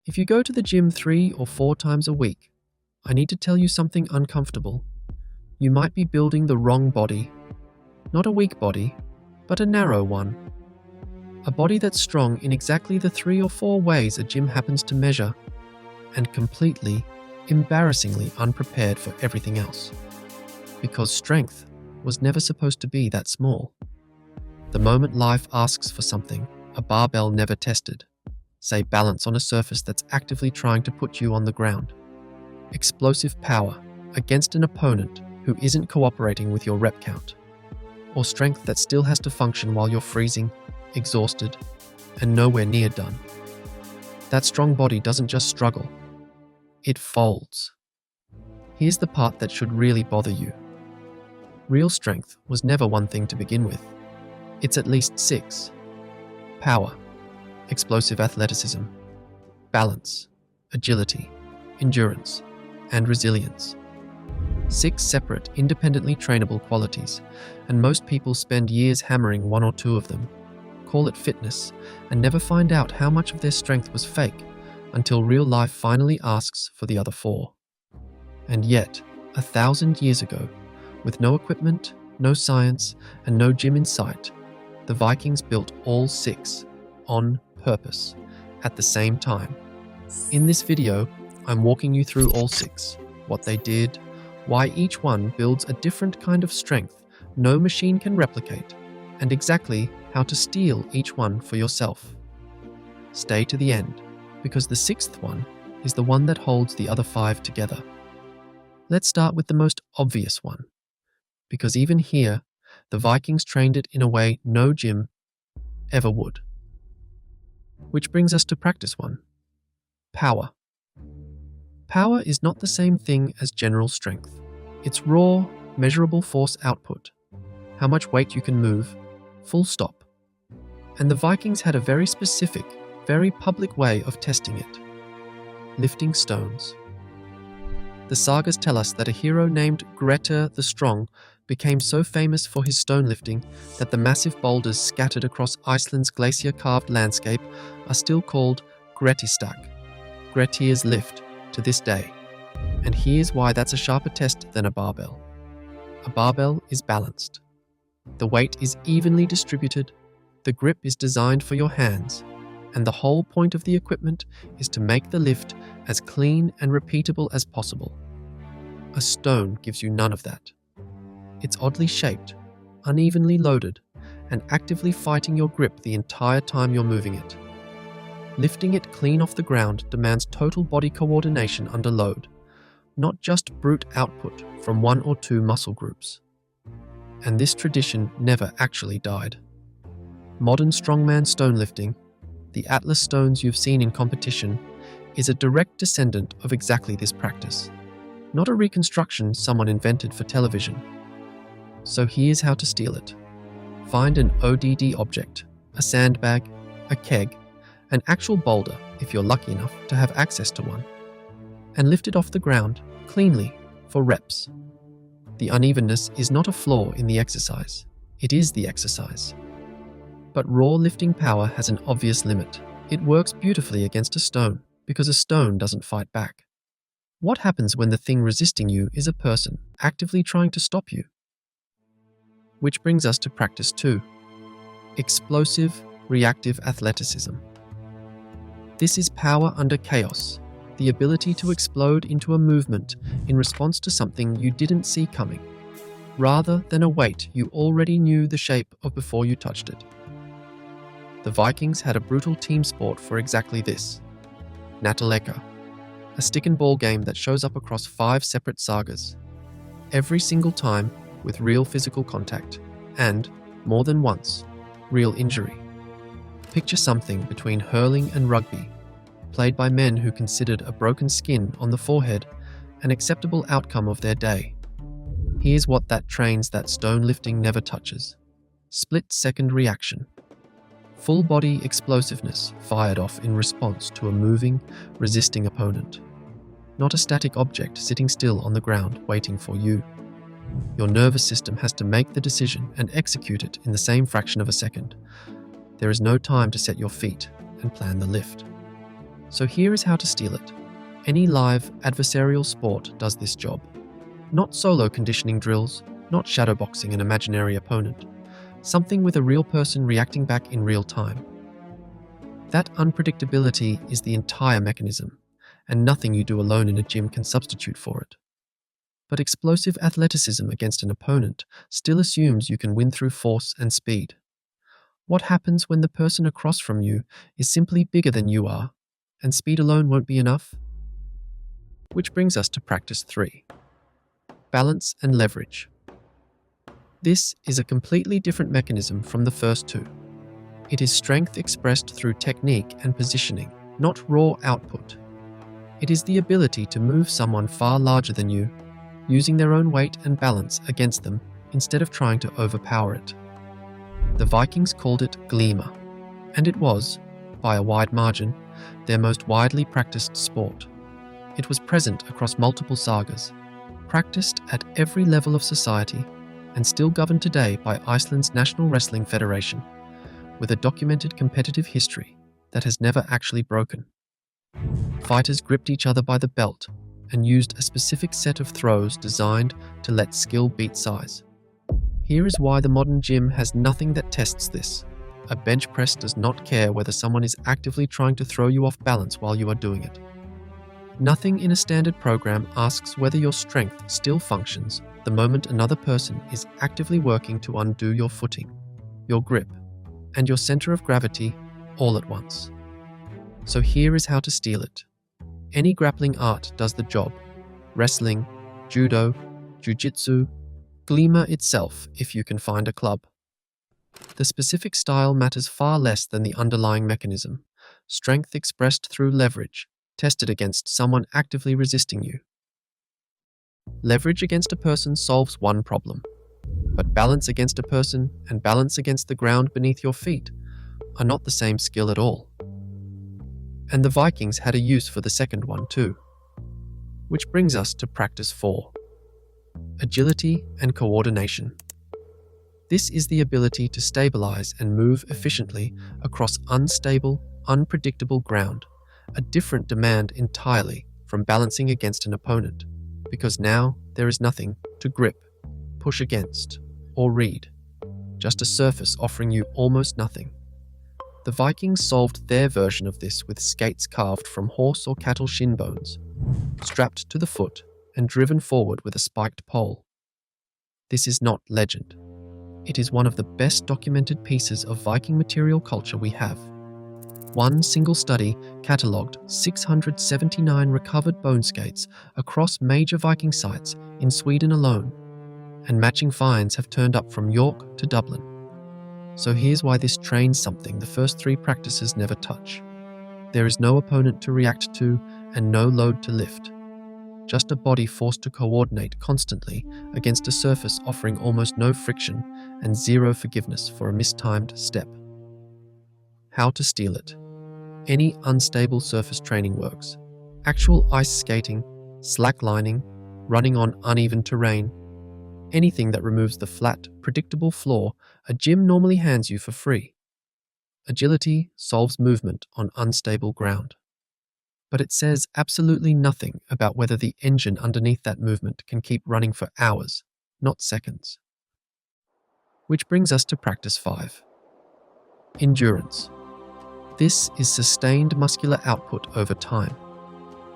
If you go to the gym 3 or 4 times a week, I need to tell you something uncomfortable. You might be building the wrong body. Not a weak body, but a narrow one. A body that's strong in exactly the 3 or 4 ways a gym happens to measure, and completely, embarrassingly unprepared for everything else. Because strength was never supposed to be that small. The moment life asks for something a barbell never tested, say balance on a surface that's actively trying to put you on the ground, explosive power against an opponent who isn't cooperating with your rep count, or strength that still has to function while you're freezing, exhausted, and nowhere near done. That strong body doesn't just struggle, it folds. Here's the part that should really bother you. Real strength was never one thing to begin with. It's at least 6. Power, explosive athleticism, balance, agility, endurance, and resilience. 6 separate, independently trainable qualities, and most people spend years hammering 1 or 2 of them, call it fitness, and never find out how much of their strength was fake until real life finally asks for the other 4. And yet, 1,000 years ago, with no equipment, no science, and no gym in sight, the Vikings built all 6 on purpose at the same time. In this video, I'm walking you through all 6, what they did, why each one builds a different kind of strength no machine can replicate, and exactly how to steal each one for yourself. Stay to the end, because the 6th one is the one that holds the other 5 together. Let's start with the most obvious one, because even here, the Vikings trained it in a way no gym ever would. Which brings us to practice 1. Power. Power is not the same thing as general strength. It's raw, measurable force output. How much weight you can move, full stop. And the Vikings had a very specific, very public way of testing it. Lifting stones. The sagas tell us that a hero named Grettir the Strong became so famous for his stone lifting that the massive boulders scattered across Iceland's glacier-carved landscape are still called Grettistak, Grettir's lift, to this day. And here's why that's a sharper test than a barbell. A barbell is balanced. The weight is evenly distributed, the grip is designed for your hands, and the whole point of the equipment is to make the lift as clean and repeatable as possible. A stone gives you none of that. It's oddly shaped, unevenly loaded, and actively fighting your grip the entire time you're moving it. Lifting it clean off the ground demands total body coordination under load, not just brute output from 1 or 2 muscle groups. And this tradition never actually died. Modern strongman stone lifting, the Atlas stones you've seen in competition, is a direct descendant of exactly this practice, not a reconstruction someone invented for television. So here's how to steal it. Find an ODD object, a sandbag, a keg, an actual boulder if you're lucky enough to have access to one, and lift it off the ground cleanly for reps. The unevenness is not a flaw in the exercise, it is the exercise. But raw lifting power has an obvious limit. It works beautifully against a stone because a stone doesn't fight back. What happens when the thing resisting you is a person actively trying to stop you? Which brings us to practice 2. Explosive, reactive athleticism. This is power under chaos, the ability to explode into a movement in response to something you didn't see coming, rather than a weight you already knew the shape of before you touched it. The Vikings had a brutal team sport for exactly this. Nataleka, a stick and ball game that shows up across 5 separate sagas. Every single time, with real physical contact, and, more than once, real injury. Picture something between hurling and rugby, played by men who considered a broken skin on the forehead an acceptable outcome of their day. Here's what that trains that stone lifting never touches. Split-second reaction. Full-body explosiveness fired off in response to a moving, resisting opponent. Not a static object sitting still on the ground waiting for you. Your nervous system has to make the decision and execute it in the same fraction of a second. There is no time to set your feet and plan the lift. So here is how to steal it. Any live, adversarial sport does this job. Not solo conditioning drills, not shadowboxing an imaginary opponent. Something with a real person reacting back in real time. That unpredictability is the entire mechanism, and nothing you do alone in a gym can substitute for it. But explosive athleticism against an opponent still assumes you can win through force and speed. What happens when the person across from you is simply bigger than you are, and speed alone won't be enough? Which brings us to practice 3. Balance and leverage. This is a completely different mechanism from the first two. It is strength expressed through technique and positioning, not raw output. It is the ability to move someone far larger than you, using their own weight and balance against them instead of trying to overpower it. The Vikings called it glima, and it was, by a wide margin, their most widely practiced sport. It was present across multiple sagas, practiced at every level of society, and still governed today by Iceland's National Wrestling Federation, with a documented competitive history that has never actually broken. Fighters gripped each other by the belt and used a specific set of throws designed to let skill beat size. Here is why the modern gym has nothing that tests this. A bench press does not care whether someone is actively trying to throw you off balance while you are doing it. Nothing in a standard program asks whether your strength still functions the moment another person is actively working to undo your footing, your grip, and your center of gravity all at once. So here is how to steal it. Any grappling art does the job. Wrestling, judo, jiu-jitsu, glima itself if you can find a club. The specific style matters far less than the underlying mechanism. Strength expressed through leverage, tested against someone actively resisting you. Leverage against a person solves one problem, but balance against a person and balance against the ground beneath your feet are not the same skill at all. And the Vikings had a use for the second one too. Which brings us to practice 4. Agility and coordination. This is the ability to stabilize and move efficiently across unstable, unpredictable ground, a different demand entirely from balancing against an opponent, because now there is nothing to grip, push against, or read, just a surface offering you almost nothing. The Vikings solved their version of this with skates carved from horse or cattle shin bones, strapped to the foot and driven forward with a spiked pole. This is not legend. It is one of the best documented pieces of Viking material culture we have. One single study catalogued 679 recovered bone skates across major Viking sites in Sweden alone, and matching finds have turned up from York to Dublin. So here's why this trains something the first 3 practices never touch. There is no opponent to react to and no load to lift. Just a body forced to coordinate constantly against a surface offering almost no friction and zero forgiveness for a mistimed step. How to steal it. Any unstable surface training works. Actual ice skating, slacklining, running on uneven terrain, anything that removes the flat, predictable floor a gym normally hands you for free. Agility solves movement on unstable ground. But it says absolutely nothing about whether the engine underneath that movement can keep running for hours, not seconds. Which brings us to practice 5. Endurance. This is sustained muscular output over time.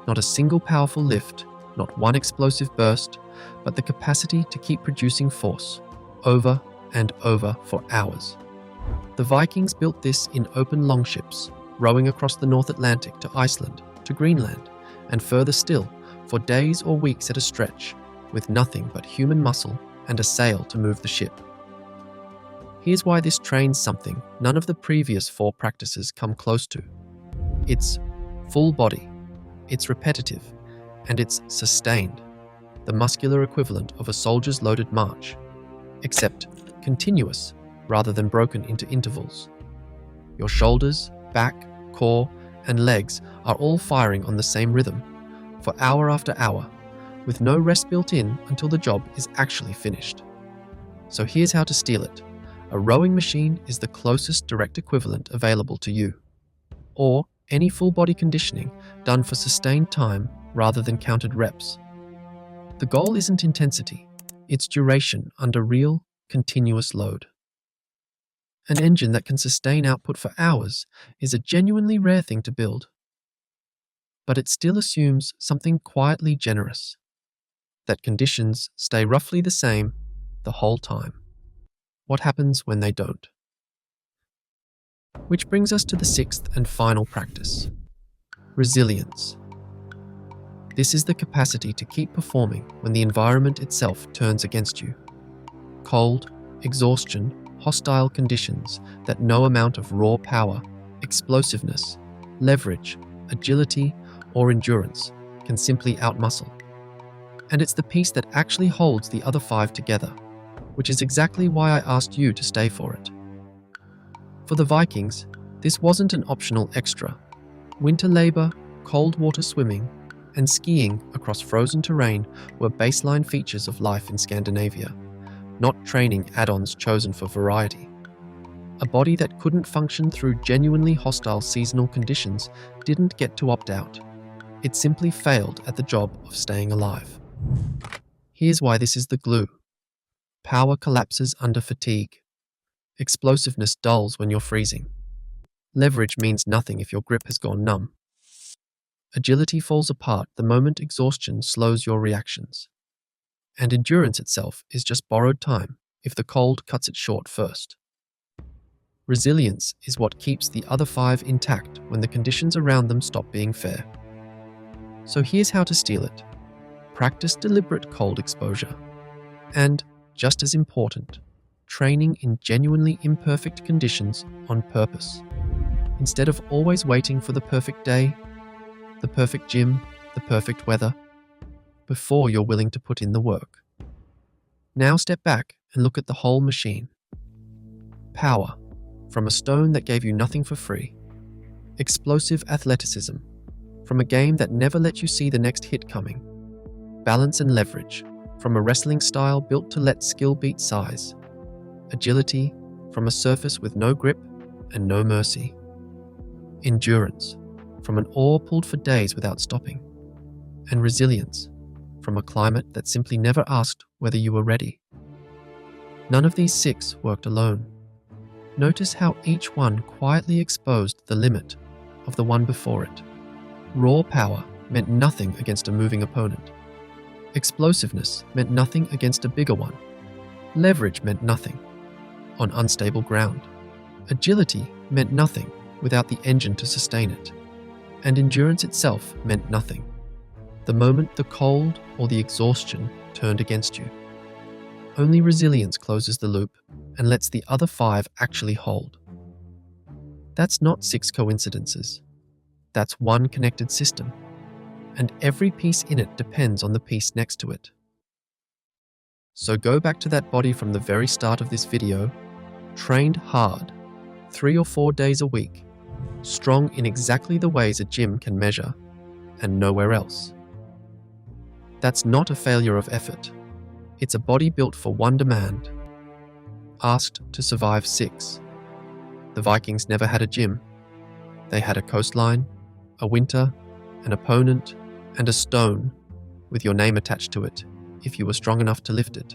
Not a single powerful lift, not one explosive burst, but the capacity to keep producing force, over and over for hours. The Vikings built this in open longships, rowing across the North Atlantic to Iceland, to Greenland, and further still, for days or weeks at a stretch, with nothing but human muscle and a sail to move the ship. Here's why this trains something none of the previous 4 practices come close to. It's full body, it's repetitive, and it's sustained, the muscular equivalent of a soldier's loaded march, except continuous rather than broken into intervals. Your shoulders, back, core, and legs are all firing on the same rhythm, for hour after hour, with no rest built in until the job is actually finished. So here's how to steal it. A rowing machine is the closest direct equivalent available to you. Or Any full-body conditioning done for sustained time rather than counted reps. The goal isn't intensity, it's duration under real, continuous load. An engine that can sustain output for hours is a genuinely rare thing to build. But it still assumes something quietly generous, that conditions stay roughly the same the whole time. What happens when they don't? Which brings us to the sixth and final practice: resilience. This is the capacity to keep performing when the environment itself turns against you. Cold, exhaustion, hostile conditions that no amount of raw power, explosiveness, leverage, agility, or endurance can simply outmuscle. And it's the piece that actually holds the other five together, which is exactly why I asked you to stay for it. For the Vikings, this wasn't an optional extra. Winter labor, cold water swimming, and skiing across frozen terrain were baseline features of life in Scandinavia, not training add-ons chosen for variety. A body that couldn't function through genuinely hostile seasonal conditions didn't get to opt out. It simply failed at the job of staying alive. Here's why this is the glue. Power collapses under fatigue. Explosiveness dulls when you're freezing. Leverage means nothing if your grip has gone numb. Agility falls apart the moment exhaustion slows your reactions. And endurance itself is just borrowed time if the cold cuts it short first. Resilience is what keeps the other five intact when the conditions around them stop being fair. So here's how to steal it. Practice deliberate cold exposure. And, just as important, training in genuinely imperfect conditions on purpose. Instead of always waiting for the perfect day, the perfect gym, the perfect weather, before you're willing to put in the work. Now step back and look at the whole machine. Power, from a stone that gave you nothing for free. Explosive athleticism, from a game that never let you see the next hit coming. Balance and leverage, from a wrestling style built to let skill beat size. Agility, from a surface with no grip and no mercy. Endurance, from an oar pulled for days without stopping. And resilience, from a climate that simply never asked whether you were ready. None of these six worked alone. Notice how each one quietly exposed the limit of the one before it. Raw power meant nothing against a moving opponent. Explosiveness meant nothing against a bigger one. Leverage meant nothing on unstable ground. Agility meant nothing without the engine to sustain it. And endurance itself meant nothing the moment the cold or the exhaustion turned against you. Only resilience closes the loop and lets the other five actually hold. That's not six coincidences. That's one connected system, and every piece in it depends on the piece next to it. So go back to that body from the very start of this video, trained hard, 3 or 4 days a week, strong in exactly the ways a gym can measure, and nowhere else. That's not a failure of effort. It's a body built for one demand, asked to survive 6. The Vikings never had a gym. They had a coastline, a winter, an opponent, and a stone with your name attached to it if you were strong enough to lift it.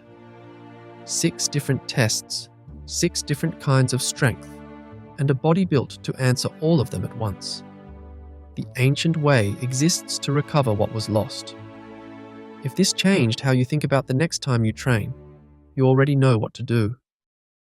6 different tests, 6 different kinds of strength, and a body built to answer all of them at once. The ancient way exists to recover what was lost. If this changed how you think about the next time you train, you already know what to do.